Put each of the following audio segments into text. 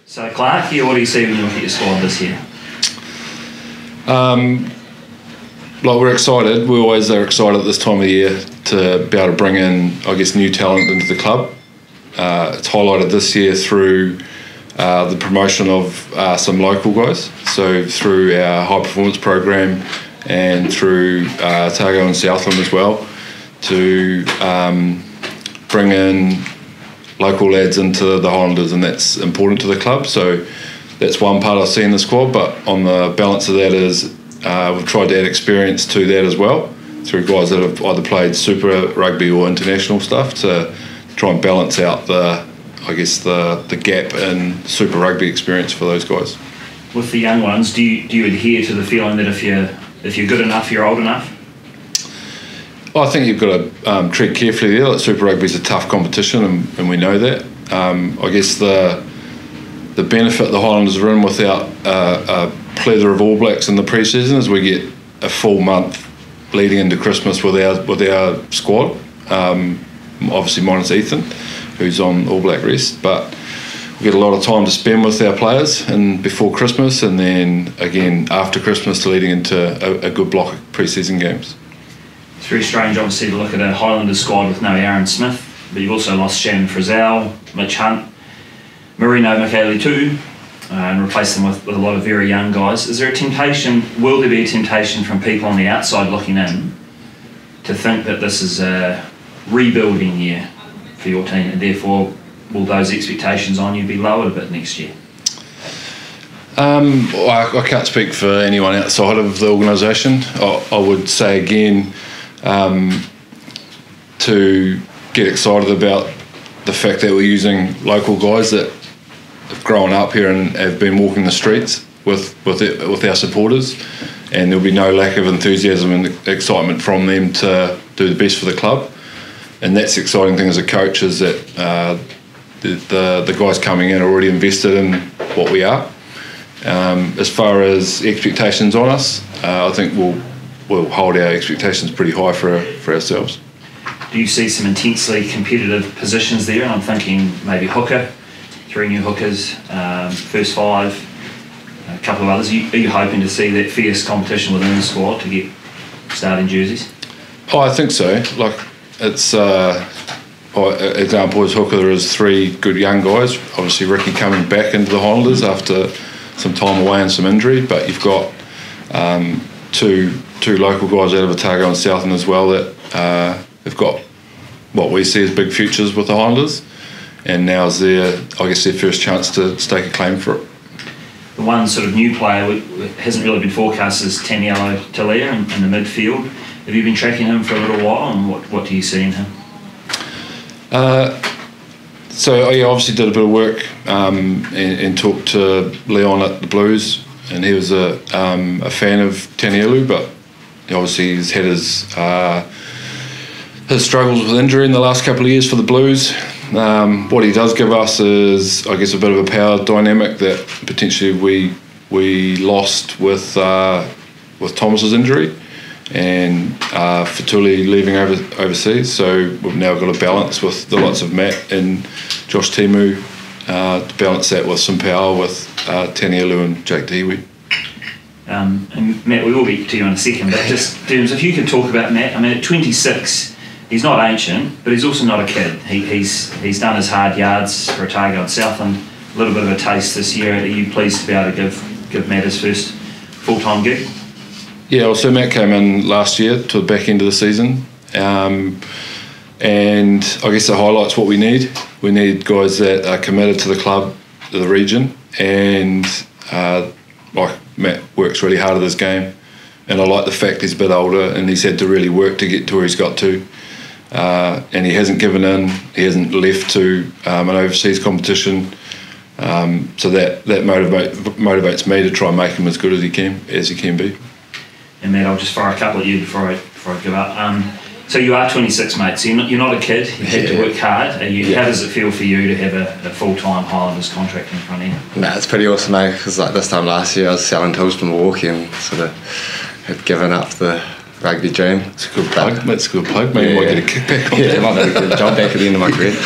So Clark, here, what do you see when you look at your squad this year? Like, we're excited. We always are excited at this time of the year to be able to bring in, I guess, new talent into the club. It's highlighted this year through the promotion of some local guys. So through our high performance program and through Otago and Southland as well, to bring in local lads into the Highlanders, and that's important to the club. So that's one part I see in the squad, but on the balance of that is we've tried to add experience to that as well through guys that have either played Super Rugby or international stuff to try and balance out the gap in Super Rugby experience for those guys. With the young ones, do you adhere to the feeling that if you're good enough, you're old enough? I think you've got to tread carefully there. Like, Super Rugby is a tough competition, and we know that. I guess the benefit the Highlanders are in without a plethora of All Blacks in the pre-season is we get a full month leading into Christmas with our squad. Obviously minus Ethan, who's on All Black rest, but we get a lot of time to spend with our players and before Christmas, and then again after Christmas leading into a good block of pre-season games. It's very strange, obviously, to look at a Highlanders squad with no Aaron Smith, but you've also lost Shannon Frizzell, Mitch Hunt, Marino McAley too, and replaced them with a lot of very young guys. Is there a temptation, will there be a temptation from people on the outside looking in to think that this is a rebuilding year for your team, and therefore will those expectations on you be lowered a bit next year? I can't speak for anyone outside of the organisation. I would say again to get excited about the fact that we're using local guys that have grown up here and have been walking the streets with our supporters, and there'll be no lack of enthusiasm and excitement from them to do the best for the club. And that's the exciting thing as a coach, is that the guys coming in are already invested in what we are. As far as expectations on us, I think we'll hold our expectations pretty high for ourselves. Do you see some intensely competitive positions there? And I'm thinking maybe hooker, 3 new hookers, first 5, a couple of others. Are you hoping to see that fierce competition within the squad to get starting jerseys? Oh, I think so. Like, it's example is hooker. There is 3 good young guys. Obviously, Ricky coming back into the Highlanders after some time away and some injury, but you've got two local guys out of Otago and Southland as well that have got what we see as big futures with the Highlanders, and now's their first chance to stake a claim for it. The one sort of new player hasn't really been forecast as TELE'A in the midfield. Have you been tracking him for a little while, and what do you see in him? So yeah, obviously did a bit of work and talked to Leon at the Blues, and he was a fan of TELE'A, but obviously he's had his struggles with injury in the last couple of years for the Blues. What he does give us is, I guess, a bit of a power dynamic that potentially we lost with Thomas's injury and Fatuli leaving overseas. So we've now got a balance with the likes of Matt and Josh TIMU to balance that with some power with TELE'A and Jake HIWI. And Matt, we will get to you in a second, but just Derms, if you could talk about Matt. I mean, at 26, he's not ancient, but he's also not a kid. He's done his hard yards for Otago and Southland. A little bit of a taste this year. Are you pleased to be able to give Matt his first full-time gig? Yeah, well, so Matt came in last year to the back end of the season, and I guess it highlights what we need. We need guys that are committed to the club, to the region, and like Matt works really hard at this game, and I like the fact he's a bit older and he's had to really work to get to where he's got to, and he hasn't given in. He hasn't left to an overseas competition, so that motivates me to try and make him as good as he can be. And Matt, I'll just fire a couple at you before I give up. So you are 26, mate, so you're not a kid. You had to work hard. How does it feel for you to have a full-time Highlanders contract in front of you? Nah, it's pretty awesome, mate, because like this time last year I was selling tools for Milwaukee and sort of had given up the rugby dream. It's a good plug, mate. It's a good plug. Maybe you might get a kickback on that. Might get a good job back at the end of my career.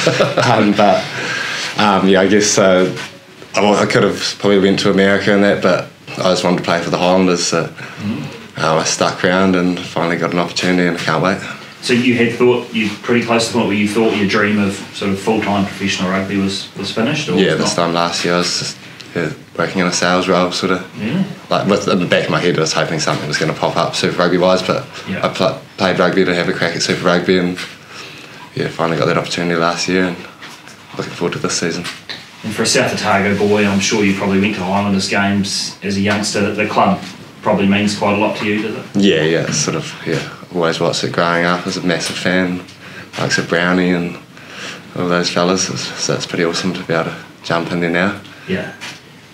I guess I could have probably went to America and that, but I just wanted to play for the Highlanders, so I stuck around and finally got an opportunity, and I can't wait. So you had thought, you're pretty close to the point where you thought your dream of sort of full-time professional rugby was finished? Or yeah, this time last year I was just working in a sales role, sort of. Yeah. Like in the back of my head I was hoping something was going to pop up Super Rugby-wise, but I played rugby to have a crack at Super Rugby, and finally got that opportunity last year, and looking forward to this season. And for a South Otago boy, I'm sure you probably went to Highlanders games as a youngster. The club probably means quite a lot to you, does it? Yeah, sort of, always watched it growing up, as a massive fan, likes of Brownie and all those fellas, so it's pretty awesome to be able to jump in there now. Yeah.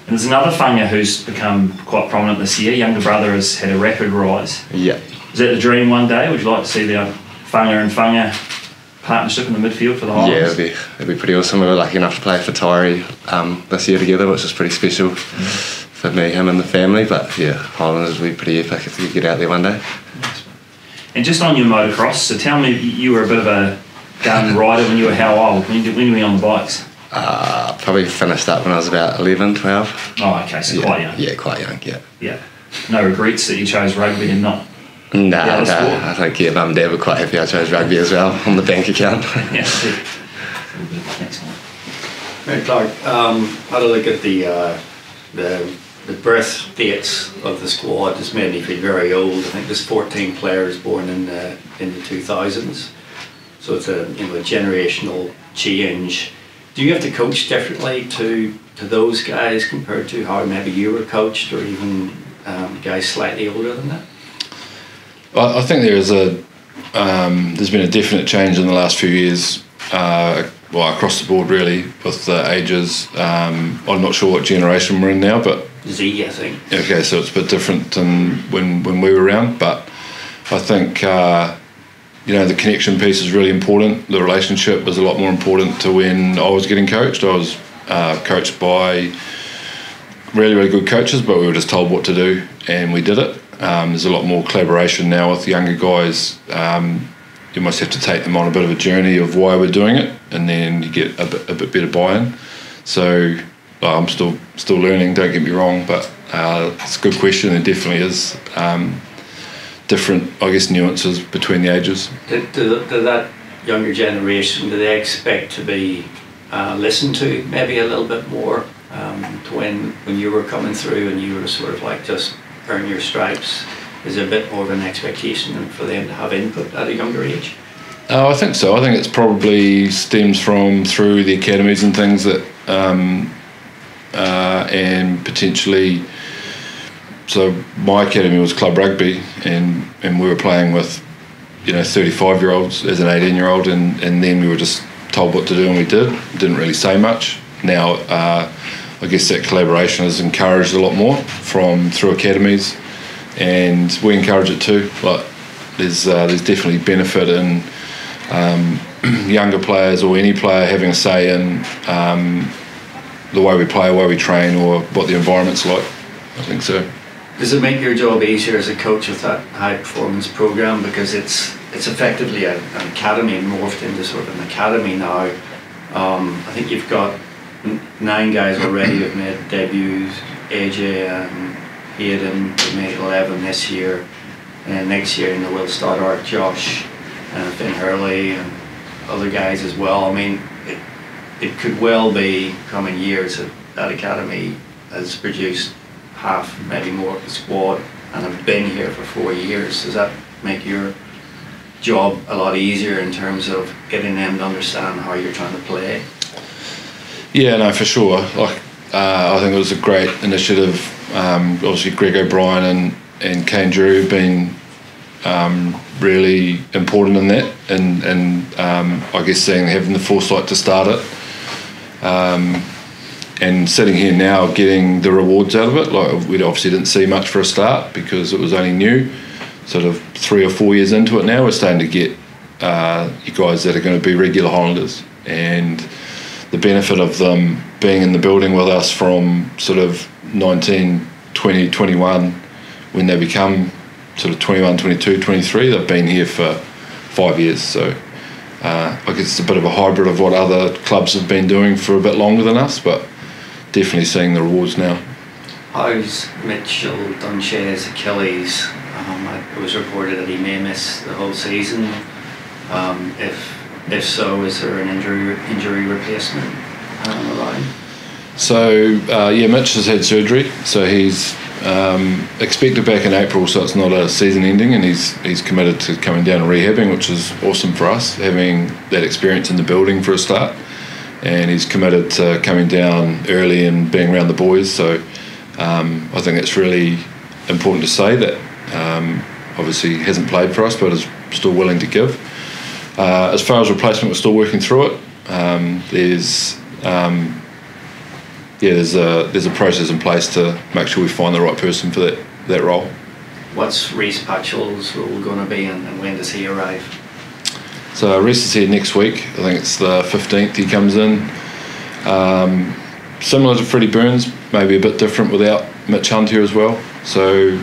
And there's another whaanga who's become quite prominent this year. Younger brother has had a rapid rise. Yeah. Is that the dream one day? Would you like to see the whaanga and whaanga partnership in the midfield for the Highlanders? Yeah, it'd be pretty awesome. We were lucky enough to play for Tyree this year together, which was pretty special for me, him and the family. But Highlanders would be pretty epic if we could get out there one day. And just on your motocross, so tell me, you were a bit of a gun rider when you were how old? When were you on the bikes? Probably finished up when I was about 11, 12. Oh, okay, so quite young. Yeah, quite young, Yeah. No regrets that you chose rugby and not... No, I think Mum and Dad were quite happy I chose rugby as well on the bank account. Yeah, next one. Right, Clark, had a look at the birth dates of the squad. It's made me feel very old. I think there's 14 players born in the 2000s, so it's a generational change. Do you have to coach differently to those guys compared to how maybe you were coached, or even guys slightly older than that? I think there's been a definite change in the last few years, across the board really, with the ages. I'm not sure what generation we're in now, but Z, I think. Okay, so it's a bit different than when we were around, but I think the connection piece is really important. The relationship was a lot more important to when I was getting coached. I was coached by really, really good coaches, but we were just told what to do and we did it. There's a lot more collaboration now with younger guys. You must have to take them on a bit of a journey of why we're doing it, and then you get a bit better buy-in. So I'm still learning, don't get me wrong, but it's a good question. There definitely is different, I guess, nuances between the ages. Did that younger generation, do they expect to be listened to maybe a little bit more to when you were coming through and you were sort of like just earn your stripes? Is there a bit more of an expectation for them to have input at a younger age? I think so. I think it's probably stems from through the academies and things that and potentially, so my academy was club rugby, and we were playing with 35-year-olds as an 18-year-old, and then we were just told what to do and we didn't really say much. Now I guess that collaboration is encouraged a lot more through academies, and we encourage it too. Like there's definitely benefit in younger players or any player having a say in the way we play, the way we train, or what the environment's like. I think so. Does it make your job easier as a coach with that high performance program, because it's effectively an academy morphed into sort of an academy now? I think you've got 9 guys already who've made debuts. AJay and Hayden have made 11 this year, and next year we'll start our Josh and Finn Hurley and other guys as well. I mean, it could well be coming years that academy has produced half, maybe more of the squad, and have been here for 4 years. Does that make your job a lot easier in terms of getting them to understand how you're trying to play? Yeah, no, for sure. Like, I think it was a great initiative. Obviously, Greg O'Brien and Kane Drew have been really important in that, and I guess having the foresight to start it, and sitting here now getting the rewards out of it. Like, we obviously didn't see much for a start because it was only new. Sort of 3 or 4 years into it now, we're starting to get you guys that are going to be regular Highlanders, and the benefit of them being in the building with us from sort of 19, 20, 21, when they become sort of 21, 22, 23, they've been here for 5 years. So I guess it's a bit of a hybrid of what other clubs have been doing for a bit longer than us, but definitely seeing the rewards now. How's Mitchell Dunshay's Achilles? It was reported that he may miss the whole season. If so, is there an injury replacement around? So yeah, Mitch has had surgery, so he's expected back in April, so it's not a season ending, and he's committed to coming down and rehabbing, which is awesome for us, having that experience in the building for a start. And he's committed to coming down early and being around the boys, so I think it's really important to say that. Obviously he hasn't played for us, but is still willing to give. As far as replacement, we're still working through it. There's a process in place to make sure we find the right person for that role. What's Reece Patchell's role going to be, and when does he arrive? So Reece is here next week. I think it's the 15th he comes in. Similar to Freddie Burns, maybe a bit different without Mitch Hunt here as well. So,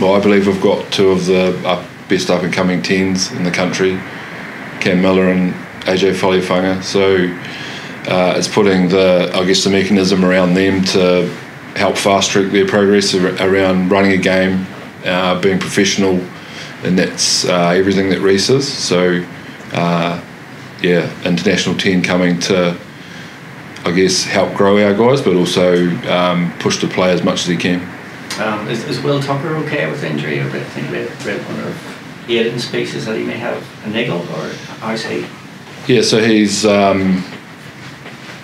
well, I believe we've got two of the best up-and-coming 10s in the country, Cam Miller and AJay FALEAFAGA. So it's putting the mechanism around them to help fast-track their progress around running a game, being professional, and that's everything that Reece is. So, international 10 coming to, I guess, help grow our guys, but also push to play as much as he can. Is Will Tucker okay with injury? I think we read one of Aiden's pieces that he may have a niggle, or how's he? Yeah, so he's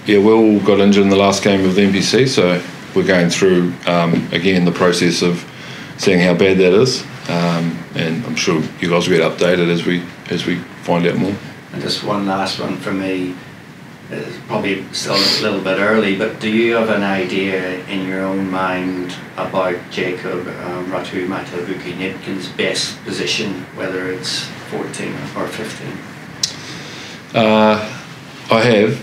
Will got injured in the last game of the NPC, so we're going through again the process of seeing how bad that is, and I'm sure you guys will get updated as we find out more. And just one last one from me. It's probably still a little bit early, but do you have an idea in your own mind about Jacob RATUMAITAVUKI-KNEEPKENS' best position, whether it's 14 or 15? I have.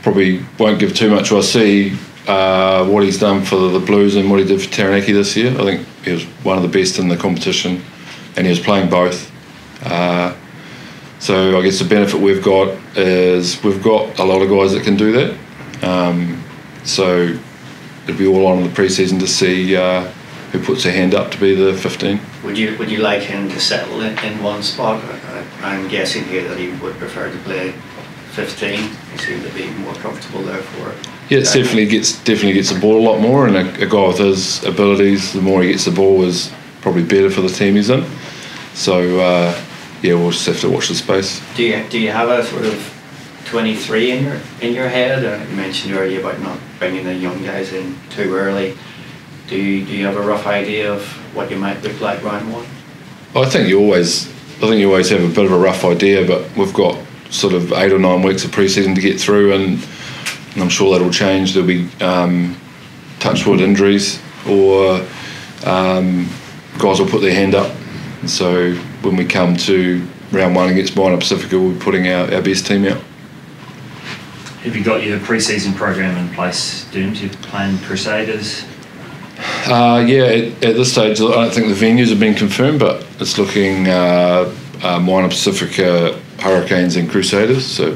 Probably won't give too much. I see what he's done for the Blues and what he did for Taranaki this year. I think he was one of the best in the competition, and he was playing both. So I guess the benefit we've got is we've got a lot of guys that can do that. So it'll be all on in the pre-season to see who puts their hand up to be the 15. Would you like him to settle in one spot? I'm guessing here that he would prefer to play 15. He seemed to be more comfortable there for it. Yeah, it definitely gets the ball a lot more, and a guy with his abilities, the more he gets the ball, is probably better for the team he's in. So. We'll just have to watch the space. Do you have a sort of 23 in your head? You mentioned earlier about not bringing the young guys in too early. Do you have a rough idea of what you might look like round one? I think you always have a bit of a rough idea, but we've got sort of 8 or 9 weeks of pre-season to get through, and I'm sure that'll change. There'll be touchwood injuries, or guys will put their hand up. So when we come to round 1 against Minor Pacifica, we'll be putting our best team out. Have you got your pre-season program in place, Dooms? You're playing Crusaders? At this stage, I don't think the venues have been confirmed, but it's looking Minor Pacifica, Hurricanes and Crusaders, so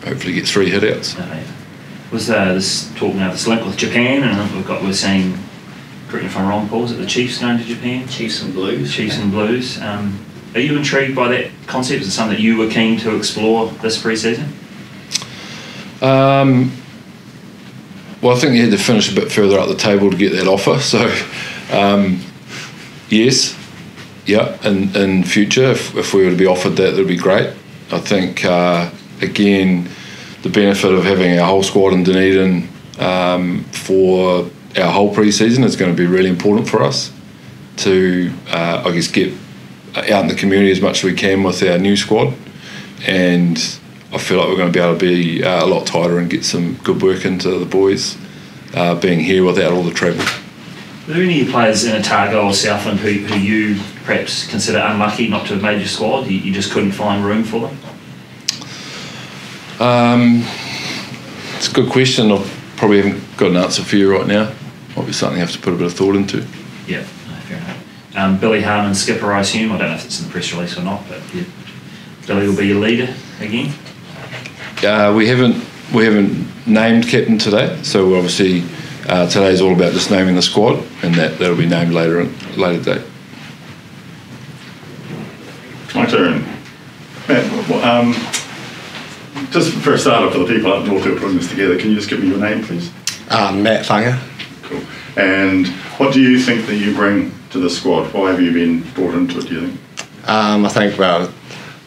hopefully get 3 hit-outs. Was this talk now, this link with Japan, and we're seeing, correct me if I'm wrong, Paul, is it the Chiefs going to Japan? Chiefs and Blues. Chiefs and Blues. Are you intrigued by that concept? Is it something that you were keen to explore this pre-season? Well, I think you had to finish a bit further up the table to get that offer. So, yes, in future, if we were to be offered that would be great. I think, again, the benefit of having our whole squad in Dunedin for our whole pre-season is going to be really important for us to, get out in the community as much as we can with our new squad, and I feel like we're going to be able to be a lot tighter and get some good work into the boys being here without all the travel. Are there any players in Otago or Southland who you perhaps consider unlucky not to have made your squad? You just couldn't find room for them? It's a good question. I probably haven't got an answer for you right now. Might be something I have to put a bit of thought into. Yeah, fair enough. Billy Harmon, skipper, I assume. I don't know if it's in the press release or not, but Billy will be your leader again. We haven't named captain today, so obviously today's all about just naming the squad, and that'll be named later date. My turn. Matt, just for a starter, for the people up north who are putting this together, can you just give me your name, please? Matt Whaanga. Cool. And what do you think that you bring to the squad? Why have you been brought into it, do you think? I think, well,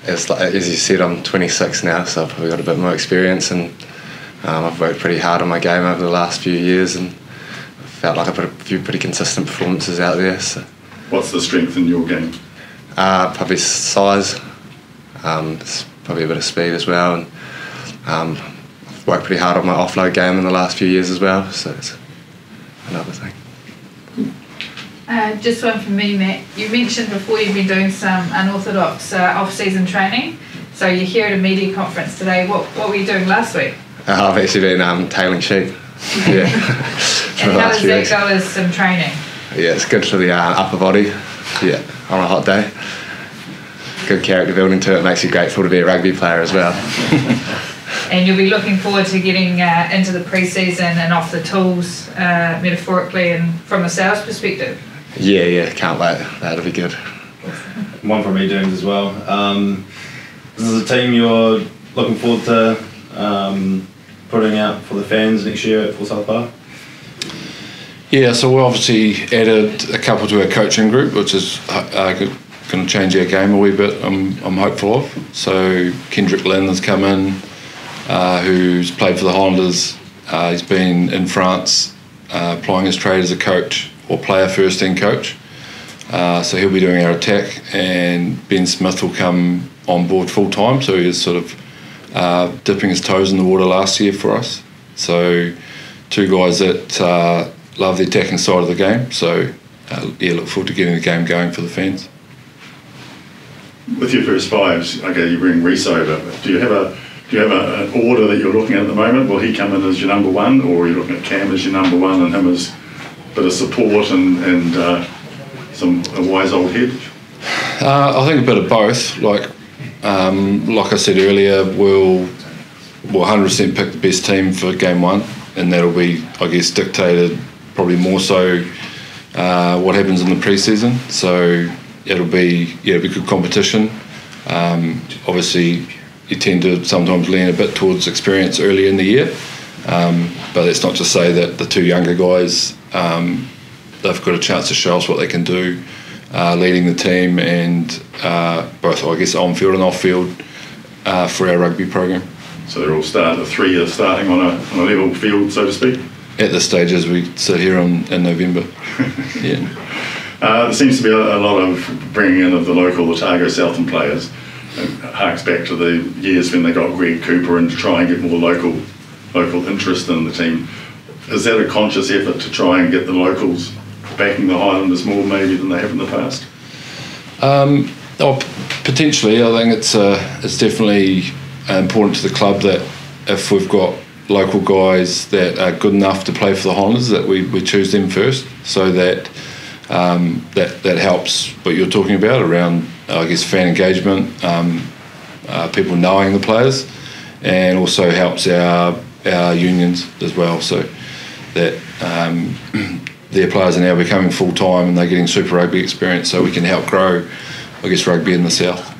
as you said, I'm 26 now, so I've probably got a bit more experience, and I've worked pretty hard on my game over the last few years, and I felt like I put a few pretty consistent performances out there. So. What's the strength in your game? Probably size, it's probably a bit of speed as well, and I've worked pretty hard on my offload game in the last few years as well, so it's another thing. Just one from me, Matt. You mentioned before you've been doing some unorthodox off-season training, so you're here at a media conference today. What were you doing last week? I've actually been tailing sheep. Yeah. And how does that go as some training? Yeah, it's good for the upper body. Yeah, on a hot day. Good character building to it. Makes you grateful to be a rugby player as well. And you'll be looking forward to getting into the pre-season and off the tools, metaphorically and from a sales perspective. Yeah, can't wait. That'll be good. One from me, James, as well. This is a team you're looking forward to putting out for the fans next year at Full South Park? Yeah, so we obviously added a couple to our coaching group, which is going to change our game a wee bit, I'm hopeful of. So Kendrick Lynn has come in, who's played for the Highlanders. He's been in France applying his trade as a coach, or player first then coach. So he'll be doing our attack, and Ben Smith will come on board full time, so he is sort of dipping his toes in the water last year for us. So two guys that love the attacking side of the game, so yeah, look forward to getting the game going for the fans. With your first fives, okay, you bring Reece over, but do you have an order that you're looking at the moment? Will he come in as your number one, or are you looking at Cam as your number one and him as a bit of support and a wise old head? I think a bit of both. Like I said earlier, we'll 100% pick the best team for game one, and that'll be, I guess, dictated probably more so what happens in the pre-season. So it'll be good competition. Obviously, you tend to sometimes lean a bit towards experience early in the year, but that's not to say that the two younger guys, they've got a chance to show us what they can do, leading the team, and both, I guess, on-field and off-field for our rugby program. So they're all the three are starting on a level field, so to speak? At this stage, as we sit here in November. Yeah. There seems to be a lot of bringing in of the local Otago Southern players. It harks back to the years when they got Greg Cooper and to try and get more local interest in the team. Is that a conscious effort to try and get the locals backing the Highlanders more maybe than they have in the past? Potentially. I think it's definitely important to the club that if we've got local guys that are good enough to play for the Highlanders, that we choose them first, so that that helps what you're talking about around, I guess, fan engagement, people knowing the players, and also helps our unions as well, so that their players are now becoming full-time and they're getting Super Rugby experience, so we can help grow, I guess, rugby in the south.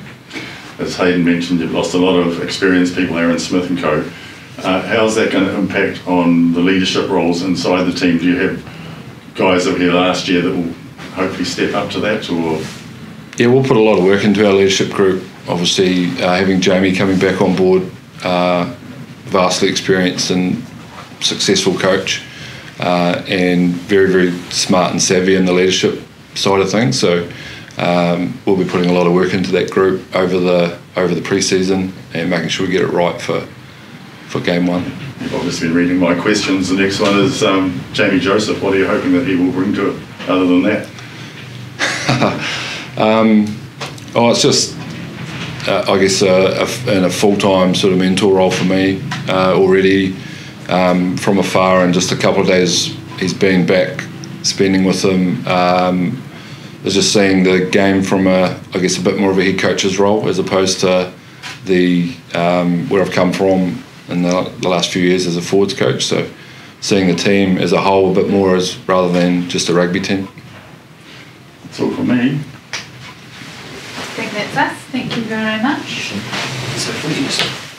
As Hayden mentioned, you've lost a lot of experienced people, Aaron Smith and co. How's that going to impact on the leadership roles inside the team? Do you have guys that were here last year that will hopefully step up to that? Or yeah, we'll put a lot of work into our leadership group. Obviously, having Jamie coming back on board, vastly experienced and successful coach, and very, very smart and savvy in the leadership side of things. So we'll be putting a lot of work into that group over the pre-season and making sure we get it right for game one. You've obviously been reading my questions. The next one is Jamie Joseph. What are you hoping that he will bring to it other than that? It's just, I guess, in a full-time sort of mentor role for me already, from afar, and just a couple of days he's been back spending with them. Is just seeing the game from I guess a bit more of a head coach's role, as opposed to the where I've come from in the last few years as a forwards coach. So seeing the team as a whole a bit more as rather than just a rugby team. That's all from me. I think that's us. Thank you very much. So please.